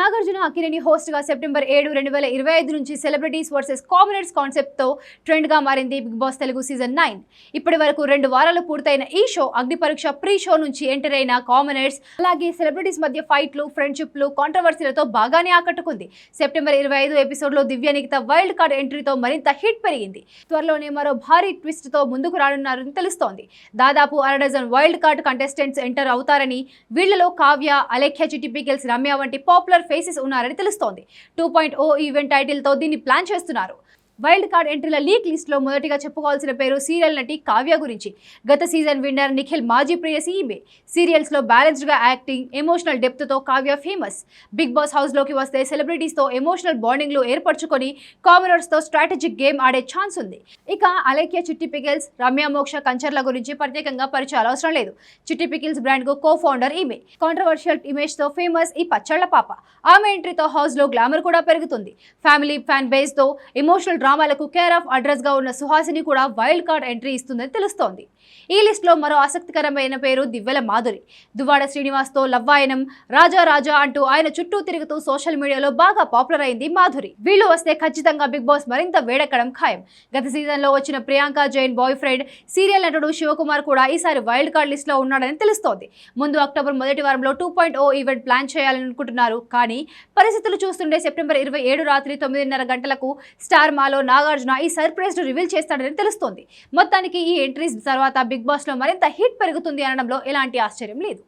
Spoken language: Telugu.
నాగార్జున అక్కినేని హోస్ట్ గా సెప్టెంబర్ 7, 2025 నుంచి సెలబ్రిటీస్ వర్సెస్ కామనర్స్ కాన్సెప్ట్ తో ట్రెండ్ గా మారింది బిగ్ బాస్ తెలుగు సీజన్ 9. ఇప్పటి వరకు 2 వారాలు పూర్తయిన ఈ షో అగ్ని పరీక్ష ప్రీ షో నుంచి ఎంటర్ అయిన కామనర్స్ అలాగే సెలబ్రిటీస్ మధ్య ఫైట్లు, ఫ్రెండ్షిప్లు, కాంట్రవర్సీలతో బాగానే ఆకట్టుకుంది. సెప్టెంబర్ 25 ఎపిసోడ్ లో దివ్య నిఖిత వైల్డ్ కార్డ్ ఎంట్రీతో మరింత హిట్ పెరిగింది. త్వరలోనే మరో భారీ ట్విస్ట్ తో ముందుకు రానున్నారని తెలుస్తోంది. దాదాపు 1 dozen wild card contestants enter అవుతారని, వీళ్లలో కావ్య, అలేఖ్య, చిట్టి పికిల్స్, రమ్య వంటి పాపులర్ ఫేసెస్ ఉన్నారని తెలుస్తోంది. 2.0 ఈవెంట్ టైటిల్ తో దీన్ని ప్లాన్ చేస్తున్నారు. వైల్డ్ కార్డ్ ఎంట్రీల లీక్ లిస్ట్ లో మొదటిగా చెప్పుకోవాల్సిన పేరు సీరియల్ నటి కావ్య గురించి. గత సీజన్ విన్నర్ నిఖిల్ మాజీ ప్రేయసి ఈమె. సీరియల్స్ లో బ్యాలెన్స్డ్ గా యాక్టింగ్, ఎమోషనల్ డెప్త్ తో Kavya famous. Bigg Boss house లోకి వస్తే సెలబ్రిటీస్ తో ఎమోషనల్ బాండింగ్ లు ఏర్పరచుకొని కామనర్స్ తో స్ట్రాటజిక్ గేమ్ ఆడే ఛాన్స్ ఉంది. ఇక అలేఖ్య, చిట్టి పికిల్స్, రమ్య, మోక్ష కంచర్ల గురించి ప్రత్యేకంగా పరిచయాలు అవసరం లేదు. చిట్టి పికిల్స్ బ్రాండ్ కు కో ఫౌండర్ ఈమె. కాంట్రవర్షియల్ ఇమేజ్ తో ఫేమస్ ఈ పచ్చళ్ల పాప. ఆమె ఎంట్రీతో హౌస్ లో గ్లామర్ కూడా పెరుగుతుంది. ఫ్యామిలీ ఫ్యాన్ బేస్ తో ఎమోషనల్ డ్రామాలకు కేర్ ఆఫ్ అడ్రస్ గా ఉన్న సుహాసిని కూడా వైల్డ్ కార్డ్ ఎంట్రీ ఇస్తుందని తెలుస్తోంది. ఈ లిస్ట్ లో మరో ఆసక్తికరమైన పేరు దివ్యల మాధురి. దువ్వాడ శ్రీనివాస్ తో లవ్వాయనం, రాజా రాజా అంటూ ఆయన చుట్టూ తిరుగుతూ సోషల్ మీడియాలో బాగా పాపులర్ అయింది మాధురి. వీళ్ళు వస్తే ఖచ్చితంగా బిగ్ బాస్ మరింత వేడెక్కడం ఖాయం. గత సీజన్ లో వచ్చిన Priyanka Jain boy friend serial నటుడు శివకుమార్ కూడా ఈసారి వైల్డ్ కార్డ్ లిస్ట్ లో ఉన్నాడని తెలుస్తోంది. ముందు అక్టోబర్ మొదటి వారంలో 2.0 ఈవెంట్ ప్లాన్ చేయాలనుకుంటున్నారు. కానీ పరిస్థితులు చూస్తుంటే సెప్టెంబర్ 27 రాత్రి 9:30 గంటలకు స్టార్ మాలో నాగార్జున ఈ సర్ప్రైజ్ రివీల్ చేస్తాడని తెలుస్తోంది. మొత్తానికి ఈ ఎంట్రీస్ తర్వాత బిగ్ బాస్ లో మరింత హిట్ పెరుగుతుంది అనడంలో ఎలాంటి ఆశ్చర్యం లేదు.